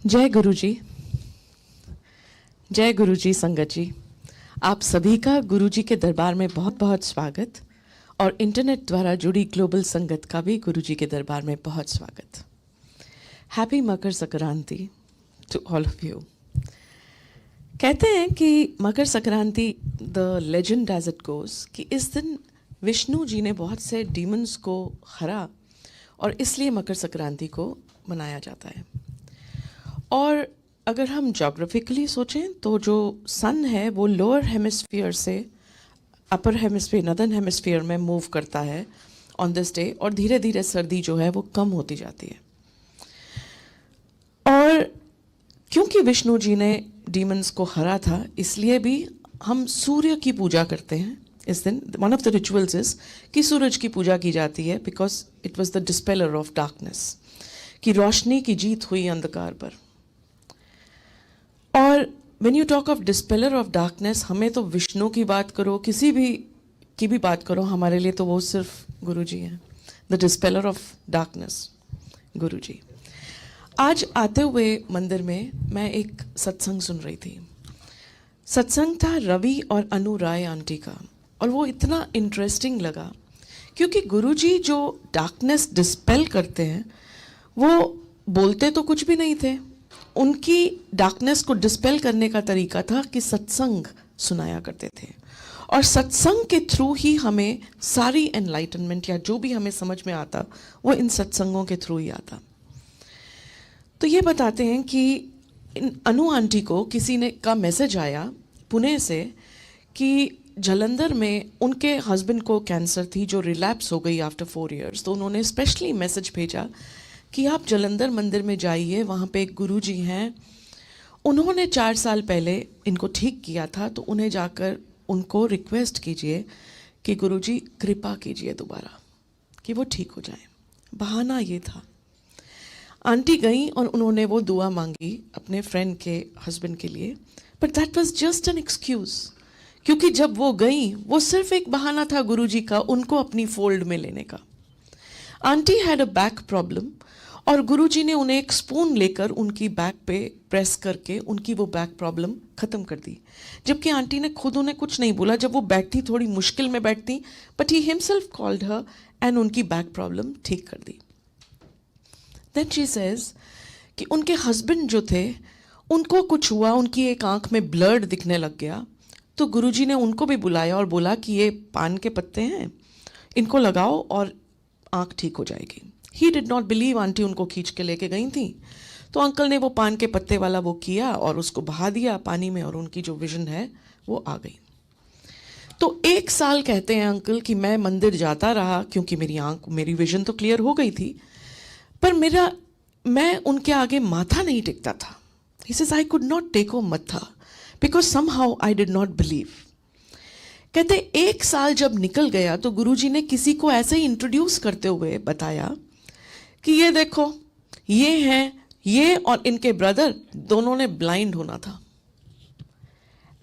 जय गुरुजी, जय गुरुजी संगत जी। आप सभी का गुरुजी के दरबार में बहुत बहुत स्वागत और इंटरनेट द्वारा जुड़ी ग्लोबल संगत का भी गुरुजी के दरबार में बहुत स्वागत। Happy Makar Sankranti to all of you. कहते हैं कि Makar Sankranti, the legend as it goes, कि इस दिन विष्णु जी ने बहुत से डीमंस को हरा और इसलिए मकर संक्रांति को मनाया जाता है। और अगर हम जोग्राफिकली सोचें तो जो सन है वो लोअर हेमिस्फीयर से अपर हेमिस्फीयर, नदर्न हेमिस्फीयर में मूव करता है ऑन दिस डे, और धीरे धीरे सर्दी जो है वो कम होती जाती है। और क्योंकि विष्णु जी ने डीमंस को हरा था, इसलिए भी हम सूर्य की पूजा करते हैं इस दिन। One of the rituals is कि सूरज की पूजा की जाती है, because it was the dispeller of darkness, कि रोशनी की जीत हुई अंधकार पर। और when you talk of dispeller of darkness, हमें तो विष्णु की बात करो, किसी भी की भी बात करो, हमारे लिए तो वो सिर्फ गुरु जी हैं, द डिस्पेलर ऑफ डार्कनेस, गुरु जी। आज आते हुए मंदिर में मैं एक सत्संग सुन रही थी। सत्संग था रवि और अनु राय आंटी का, और वो इतना इंटरेस्टिंग लगा क्योंकि गुरु जी जो डार्कनेस डिस्पेल करते हैं, वो बोलते तो कुछ भी नहीं थे। उनकी डार्कनेस को डिस्पेल करने का तरीका था कि सत्संग सुनाया करते थे, और सत्संग के थ्रू ही हमें सारी एनलाइटनमेंट या जो भी हमें समझ में आता वो इन सत्संगों के थ्रू ही आता। तो ये बताते हैं कि अनु आंटी को किसी ने का मैसेज आया पुणे से कि जलंधर में उनके हस्बैंड को कैंसर थी जो रिलैप्स हो गई आफ्टर 4 years। तो उन्होंने स्पेशली मैसेज भेजा कि आप जलंधर मंदिर में जाइए, वहाँ पे एक गुरुजी हैं, उन्होंने 4 साल पहले इनको ठीक किया था, तो उन्हें जाकर उनको रिक्वेस्ट कीजिए कि गुरुजी कृपा कीजिए दोबारा कि वो ठीक हो जाए। बहाना ये था। आंटी गई और उन्होंने वो दुआ मांगी अपने फ्रेंड के हस्बैंड के लिए, but that was just an excuse, क्योंकि जब वो गई वो सिर्फ एक बहाना था गुरुजी का उनको अपनी फोल्ड में लेने का। Aunty had a back problem, और गुरुजी ने उन्हें एक स्पून लेकर उनकी बैक पे प्रेस करके उनकी वो बैक प्रॉब्लम ख़त्म कर दी। जबकि आंटी ने खुद उन्हें कुछ नहीं बोला, जब वो बैठती थोड़ी मुश्किल में बैठती, but he himself called her and उनकी बैक प्रॉब्लम ठीक कर दी। देन शी सेज कि उनके हस्बैंड जो थे उनको कुछ हुआ, उनकी एक आंख में ब्लड दिखने लग गया, तो गुरुजी ने उनको भी बुलाया और बोला कि ये पान के पत्ते हैं, इनको लगाओ और आंख ठीक हो जाएगी। He did not believe. Aunty उनको खींच के लेके गई थी, तो अंकल ने वो पान के पत्ते वाला वो किया और उसको बहा दिया पानी में, और उनकी जो विजन है वो आ गई। तो 1 साल कहते हैं अंकल कि मैं मंदिर जाता रहा, क्योंकि मेरी विजन तो क्लियर हो गई थी, पर मैं उनके आगे माथा नहीं टेकता था। He says I could not take a matha because somehow I did not believe. कहते 1 साल जब निकल गया तो गुरुजी ने किसी को ऐसे ही इंट्रोड्यूस करते हुए बताया कि ये देखो, ये हैं, ये और इनके ब्रदर दोनों ने ब्लाइंड होना था।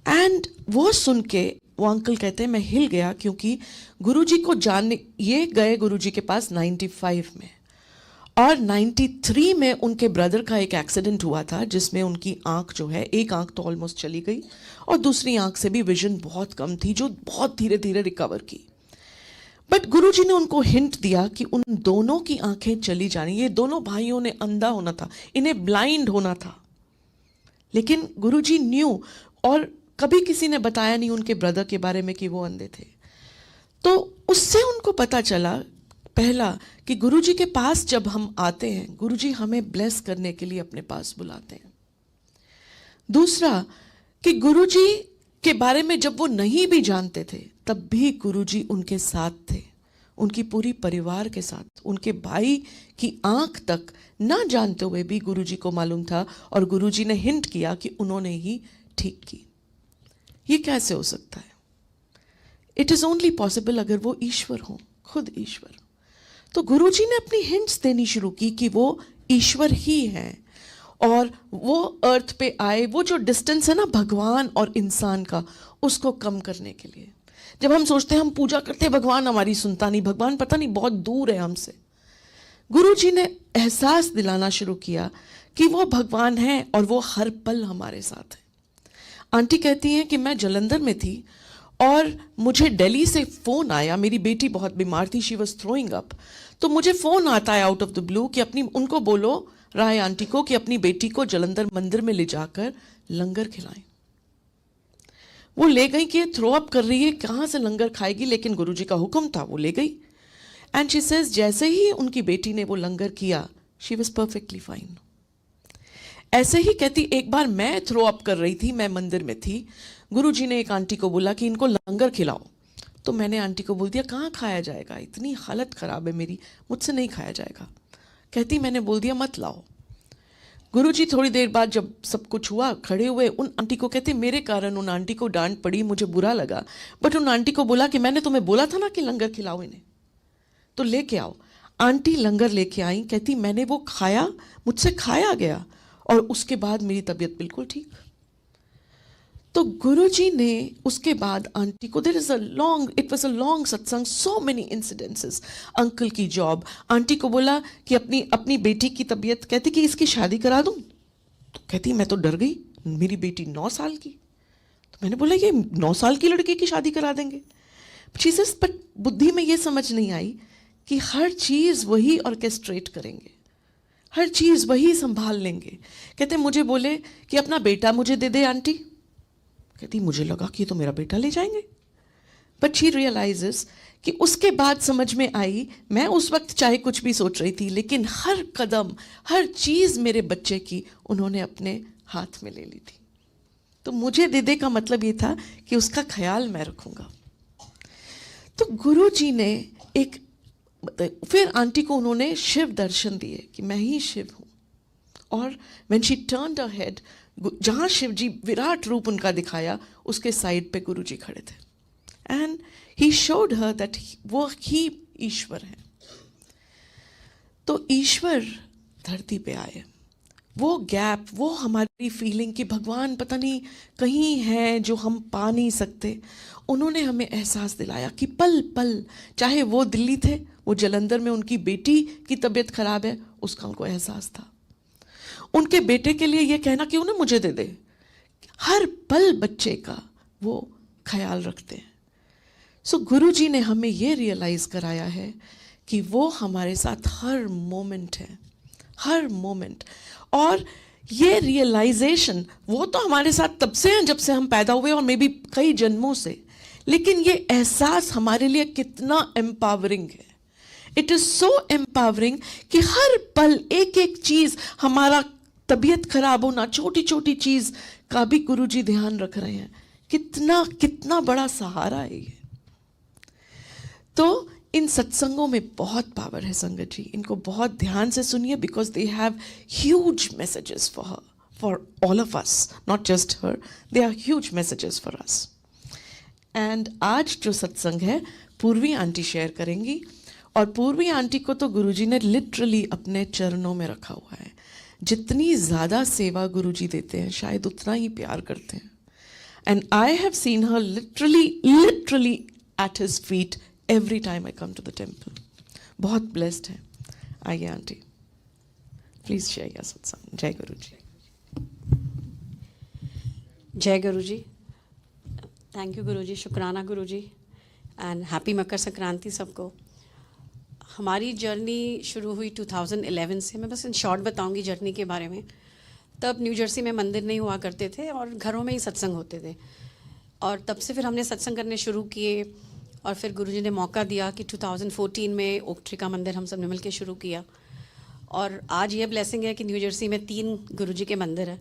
एंड वो सुन के वो अंकल कहते हैं मैं हिल गया, क्योंकि गुरुजी को जानने ये गए गुरुजी के पास 95 में, और 93 में उनके ब्रदर का एक एक्सीडेंट हुआ था जिसमें उनकी आंख जो है, एक आंख तो ऑलमोस्ट चली गई और दूसरी आंख से भी विजन बहुत कम थी, जो बहुत धीरे धीरे रिकवर की। बट गुरुजी ने उनको हिंट दिया कि उन दोनों की आंखें चली जानी, ये दोनों भाइयों ने अंधा होना था, इन्हें ब्लाइंड होना था। लेकिन गुरुजी न्यू, और कभी किसी ने बताया नहीं उनके ब्रदर के बारे में कि वो अंधे थे। तो उससे उनको पता चला, पहला कि गुरुजी के पास जब हम आते हैं, गुरुजी हमें ब्लेस करने के लिए अपने पास बुलाते हैं। दूसरा कि गुरुजी के बारे में जब वो नहीं भी जानते थे तब भी गुरुजी उनके साथ थे, उनकी पूरी परिवार के साथ। उनके भाई की आंख तक ना जानते हुए भी गुरुजी को मालूम था, और गुरुजी ने हिंट किया कि उन्होंने ही ठीक की। ये कैसे हो सकता है? इट इज़ ओनली पॉसिबल अगर वो ईश्वर हो, खुद ईश्वर। तो गुरुजी ने अपनी हिंट्स देनी शुरू की कि वो ईश्वर ही हैं, और वो अर्थ पे आए, वो जो डिस्टेंस है ना भगवान और इंसान का, उसको कम करने के लिए। जब हम सोचते हैं हम पूजा करते हैं, भगवान हमारी सुनता नहीं, भगवान पता नहीं बहुत दूर है हमसे, गुरुजी ने एहसास दिलाना शुरू किया कि वो भगवान हैं और वो हर पल हमारे साथ हैं। आंटी कहती हैं कि मैं जालंधर में थी और मुझे दिल्ली से फ़ोन आया, मेरी बेटी बहुत बीमार थी, शी वॉज थ्रोइंग अप, तो मुझे फ़ोन आता है आउट ऑफ द ब्लू कि उनको बोलो राय आंटी को कि अपनी बेटी को जालंधर मंदिर में ले जाकर लंगर खिलाएं। वो ले गई कि थ्रो अप कर रही है, कहाँ से लंगर खाएगी, लेकिन गुरुजी का हुक्म था, वो ले गई। एंड शी सेज जैसे ही उनकी बेटी ने वो लंगर किया, शी वॉज परफेक्टली फाइन। ऐसे ही कहती एक बार मैं थ्रो अप कर रही थी, मैं मंदिर में थी, गुरुजी ने एक आंटी को बोला कि इनको लंगर खिलाओ, तो मैंने आंटी को बोल दिया कहाँ खाया जाएगा, इतनी हालत ख़राब है मेरी, मुझसे नहीं खाया जाएगा। कहती मैंने बोल दिया मत लाओ। गुरुजी थोड़ी देर बाद जब सब कुछ हुआ, खड़े हुए, उन आंटी को कहते मेरे कारण उन आंटी को डांट पड़ी, मुझे बुरा लगा, बट उन आंटी को बोला कि मैंने तुम्हें बोला था ना कि लंगर खिलाओ इन्हें, तो लेके आओ। आंटी लंगर लेके आई, कहती मैंने वो खाया, मुझसे खाया गया और उसके बाद मेरी तबीयत बिल्कुल ठीक। तो गुरुजी ने उसके बाद आंटी को, इट वाज अ लॉन्ग सत्संग, सो मेनी इंसिडेंसेस। अंकल की जॉब, आंटी को बोला कि अपनी बेटी की तबीयत, कहती कि इसकी शादी करा दूं, तो कहती मैं तो डर गई, मेरी बेटी 9 साल की, तो मैंने बोला ये 9 साल की लड़की की शादी करा देंगे। चीज़ें बट बुद्धि में ये समझ नहीं आई कि हर चीज़ वही ऑर्केस्ट्रेट करेंगे, हर चीज़ वही संभाल लेंगे। कहते मुझे बोले कि अपना बेटा मुझे दे दे आंटी, कहती मुझे लगा कि ये तो मेरा बेटा ले जाएंगे, बट शी रियलाइजेस कि उसके बाद समझ में आई, मैं उस वक्त चाहे कुछ भी सोच रही थी, लेकिन हर कदम, हर चीज़ मेरे बच्चे की उन्होंने अपने हाथ में ले ली थी। तो मुझे दे दे का मतलब ये था कि उसका ख्याल मैं रखूँगा। तो गुरुजी ने फिर आंटी को उन्होंने शिव दर्शन दिए कि मैं ही शिव हूँ, और when she turned her head, जहाँ शिव जी विराट रूप उनका दिखाया, उसके साइड पे गुरुजी खड़े थे and he showed her that वो ही ईश्वर है। तो ईश्वर धरती पे आए, वो गैप, वो हमारी फीलिंग कि भगवान पता नहीं कहीं है जो हम पा नहीं सकते, उन्होंने हमें एहसास दिलाया कि पल पल, चाहे वो दिल्ली थे, वो जालंधर में उनकी बेटी की तबीयत खराब है, उसका उनको एहसास था। उनके बेटे के लिए ये कहना कि उन्हें मुझे दे दे, हर पल बच्चे का वो ख्याल रखते हैं। सो गुरुजी ने हमें ये रियलाइज़ कराया है कि वो हमारे साथ हर मोमेंट है, हर मोमेंट। और ये रियलाइजेशन वो तो हमारे साथ तब से हैं जब से हम पैदा हुए, और मे बी कई जन्मों से, लेकिन ये एहसास हमारे लिए कितना एम्पावरिंग है। इट इज़ सो एम्पावरिंग कि हर पल एक एक चीज़, हमारा तबीयत खराब होना, छोटी छोटी चीज़ का भी गुरुजी ध्यान रख रहे हैं। कितना कितना बड़ा सहारा है ये। तो इन सत्संगों में बहुत पावर है संगत जी, इनको बहुत ध्यान से सुनिए, because they have huge messages for her, for all of us, not just her, they are huge messages for us. And आज जो सत्संग है पूर्वी आंटी शेयर करेंगी, और पूर्वी आंटी को तो गुरुजी ने लिटरली अपने चरणों में रखा हुआ है। जितनी ज़्यादा सेवा गुरुजी देते हैं, शायद उतना ही प्यार करते हैं। And I have seen her literally at his feet every time I come to the temple. बहुत blessed है। आइए आंटी, प्लीज शेयर योर सत्संग। जय गुरु जी। जय गुरु जी। थैंक यू गुरु जी, शुक्राना गुरु जी, एंड हैप्पी मकर संक्रांति सबको। हमारी जर्नी शुरू हुई 2011 से। मैं बस इन शॉर्ट बताऊंगी जर्नी के बारे में। तब न्यू जर्सी में मंदिर नहीं हुआ करते थे और घरों में ही सत्संग होते थे, और तब से फिर हमने सत्संग करने शुरू किए। और फिर गुरुजी ने मौका दिया कि 2014 में ओक ट्री का मंदिर हम सब ने मिल के शुरू किया, और आज ये ब्लेसिंग है कि न्यू जर्सी में 3 गुरुजी के मंदिर है।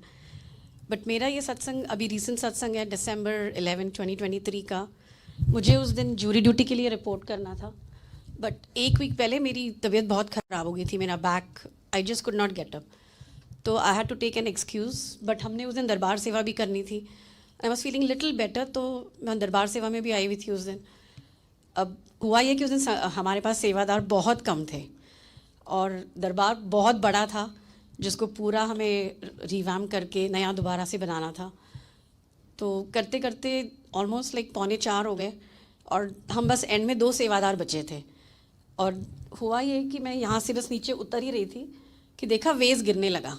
बट मेरा ये सत्संग अभी रीसेंट सत्संग है, दिसंबर 11, 2023 का। मुझे उस दिन जूरी ड्यूटी के लिए रिपोर्ट करना था, बट एक वीक पहले मेरी तबीयत बहुत ख़राब हो गई थी, मेरा back, I just could not get up, तो I had to take an excuse. But हमने उस दिन दरबार सेवा भी करनी थी, I was feeling little better, तो मैं दरबार सेवा में भी आई हुई थी उस दिन। अब हुआ ये कि उस दिन हमारे पास सेवादार बहुत कम थे, और दरबार बहुत बड़ा था जिसको पूरा हमें रिवैम्प करके नया दोबारा से बनाना था। तो करते करते ऑलमोस्ट लाइक 3:45 हो गए, और हम बस एंड में 2 सेवादार बचे थे, और हुआ ये कि मैं यहाँ से बस नीचे उतर ही रही थी कि देखा वेस गिरने लगा।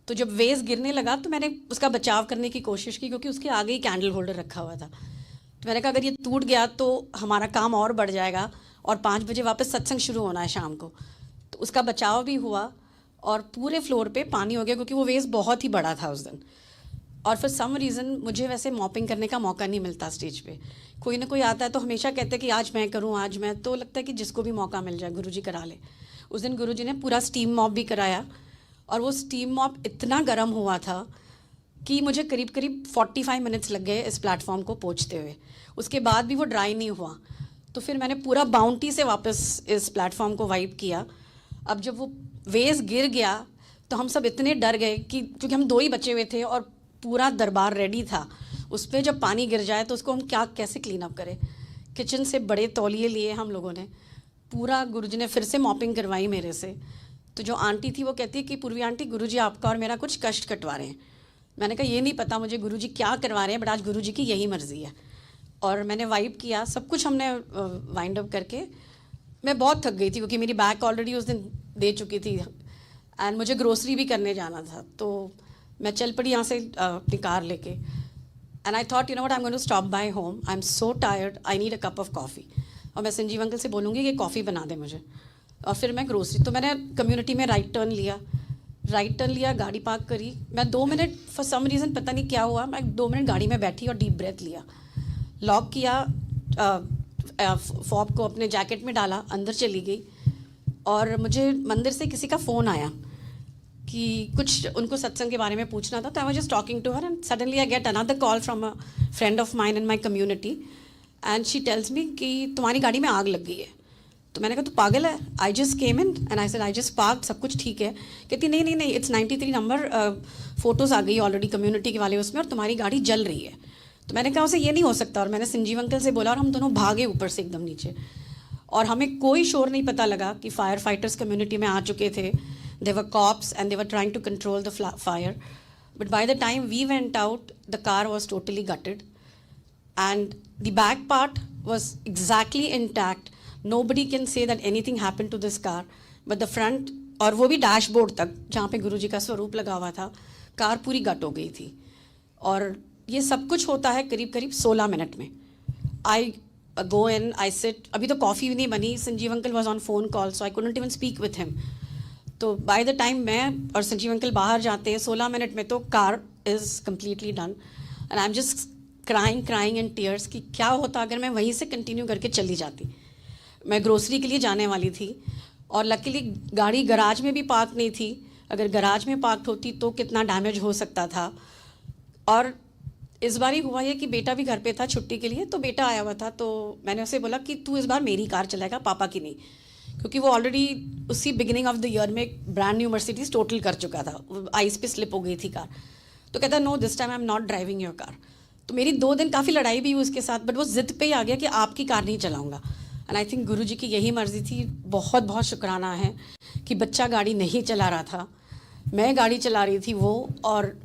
तो जब वेस गिरने लगा तो मैंने उसका बचाव करने की कोशिश की, क्योंकि उसके आगे ही कैंडल होल्डर रखा हुआ था। तो मैंने कहा अगर ये टूट गया तो हमारा काम और बढ़ जाएगा, और 5 बजे वापस सत्संग शुरू होना है शाम को। तो उसका बचाव भी हुआ और पूरे फ्लोर पे पानी हो गया, क्योंकि वो वेस बहुत ही बड़ा था उस दिन। और फिर सम रीज़न मुझे वैसे मॉपिंग करने का मौका नहीं मिलता स्टेज पे। कोई ना कोई आता है तो हमेशा कहते हैं कि आज मैं करूँ, आज मैं, तो लगता है कि जिसको भी मौका मिल जाए गुरुजी करा ले। उस दिन गुरुजी ने पूरा स्टीम मॉप भी कराया, और वो स्टीम मॉप इतना गर्म हुआ था कि मुझे करीब करीब 45 मिनट्स लग गए इस प्लेटफॉर्म को पोंछते हुए। उसके बाद भी वो ड्राई नहीं हुआ, तो फिर मैंने पूरा बाउंटी से वापस इस प्लेटफॉर्म को वाइप किया। अब जब वो वेस गिर गया तो हम सब इतने डर गए कि, क्योंकि हम 2 ही बचे हुए थे और पूरा दरबार रेडी था, उस पर जब पानी गिर जाए तो उसको हम कैसे क्लीन अप करें। किचन से बड़े तौलिए लिए हम लोगों ने, पूरा गुरुजी ने फिर से मॉपिंग करवाई मेरे से। तो जो आंटी थी वो कहती है कि पूर्वी आंटी, गुरुजी आपका और मेरा कुछ कष्ट कटवा रहे हैं। मैंने कहा ये नहीं पता मुझे गुरुजी क्या करवा रहे हैं, बट आज गुरुजी की यही मर्ज़ी है। और मैंने वाइप किया, सब कुछ हमने वाइंड अप करके। मैं बहुत थक गई थी क्योंकि मेरी बैग ऑलरेडी उस दिन दे चुकी थी, एंड मुझे ग्रोसरी भी करने जाना था। तो मैं चल पड़ी यहाँ से अपनी कार लेके, and I thought you know what, I am going to stop by home, I am so tired, I need a cup of coffee. और मैं संजीव अंकल से बोलूँगी कि कॉफ़ी बना दे मुझे, और फिर मैं ग्रोसरी। तो मैंने कम्युनिटी में राइट टर्न लिया, गाड़ी पार्क करी। मैं 2 मिनट, फॉर सम रीज़न पता नहीं क्या हुआ, मैं 2 मिनट गाड़ी में बैठी और डीप ब्रेथ लिया, लॉक किया, फॉब को अपने जैकेट में डाला, अंदर चली गई। और मुझे मंदिर से किसी का फ़ोन आया कि कुछ उनको सत्संग के बारे में पूछना था। तो I was just talking to her, and suddenly I get another call from a friend of mine in my community, and she tells me कि तुम्हारी गाड़ी में आग लग गई है। तो मैंने कहा तू पागल है, I just came in and I said I just park, सब कुछ ठीक है। कहती नहीं, इट्स 93 नंबर, फ़ोटोज़ आ गई ऑलरेडी कम्युनिटी के वाले उसमें, और तुम्हारी गाड़ी जल रही है। तो मैंने कहा उसे ये नहीं हो सकता, और मैंने संजीव अंकल से बोला, और हम दोनों भागे ऊपर से एकदम नीचे, और हमें कोई शोर नहीं पता लगा कि फायर फाइटर्स कम्युनिटी में आ चुके थे। They were cops and they were trying to control the fire. But by the time we went out, the car was totally gutted. And the back part was exactly intact. Nobody can say that anything happened to this car. But the front, और वो भी dashboard तक जहाँ पे गुरुजी का स्वरूप लगा हुआ था, कार पूरी गट हो गई थी। और ये सब कुछ होता है करीब करीब 16 मिनट में। आई go in, I sit, अभी तो कॉफ़ी भी नहीं बनी, Sanjeev uncle was on phone call, so I couldn't even speak with him. तो बाय द टाइम मैं और संजीव अंकल बाहर जाते हैं 16 मिनट में तो car is completely done, and I am just crying in tears कि क्या होता अगर मैं वहीं से कंटिन्यू करके चली जाती। मैं ग्रोसरी के लिए जाने वाली थी, और लकीली गाड़ी गराज में भी पार्क नहीं थी। अगर गराज में पार्क होती तो कितना डैमेज हो सकता था। और इस बार ही हुआ ये कि बेटा भी घर पे था छुट्टी के लिए, तो बेटा आया हुआ था, तो मैंने उसे बोला कि तू इस बार मेरी कार चलाएगा, पापा की नहीं, क्योंकि वो ऑलरेडी उसी बिगिनिंग ऑफ द ईयर में ब्रांड न्यू मर्सिडीज टोटल कर चुका था, आइस पे स्लिप हो गई थी कार। तो कहता no this time I am not driving your car. तो मेरी 2 दिन काफ़ी लड़ाई भी हुई उसके साथ, बट वो जिद पे ही आ गया कि आपकी कार नहीं चलाऊंगा। एंड आई थिंक गुरुजी की यही मर्जी थी। बहुत बहुत शुक्राना है कि बच्चा गाड़ी नहीं चला रहा था, मैं गाड़ी चला रही थी वो, और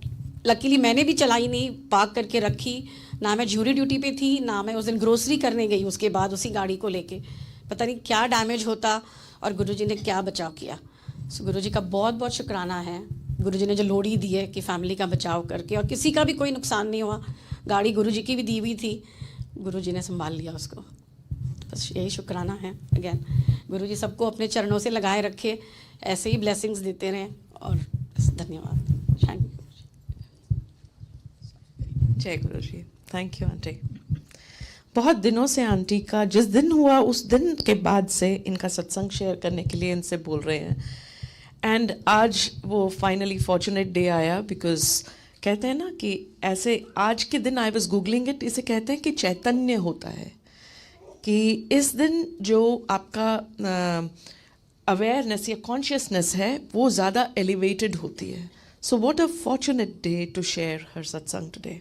लकीली मैंने भी चलाई नहीं, पार्क करके रखी। ना मैं ज्यूरी ड्यूटी पे थी, ना मैं उस दिन ग्रोसरी करने गई उसके बाद उसी गाड़ी को लेके, पता नहीं क्या डैमेज होता और गुरुजी ने क्या बचाव किया। सो गुरुजी का बहुत बहुत शुक्राना है। गुरुजी ने जो लोड़ी दी है कि फैमिली का बचाव करके, और किसी का भी कोई नुकसान नहीं हुआ। गाड़ी गुरुजी की भी दी हुई थी, गुरुजी ने संभाल लिया उसको। बस यही शुक्राना है। अगेन गुरुजी सबको अपने चरणों से लगाए रखे, ऐसे ही ब्लेसिंग्स देते रहें, और बस धन्यवाद। Thank you. जय गुरु जी। Thank you aunty. बहुत दिनों से आंटी का जिस दिन हुआ उस दिन के बाद से इनका सत्संग शेयर करने के लिए इनसे बोल रहे हैं, एंड आज वो फाइनली फॉर्चुनेट डे आया। बिकॉज कहते हैं ना कि ऐसे आज के दिन, आई वाज गूगलिंग इट, इसे कहते हैं कि चैतन्य होता है, कि इस दिन जो आपका अवेयरनेस या कॉन्शियसनेस है वो ज़्यादा एलिवेटेड होती है। So what a fortunate day to share her satsang today.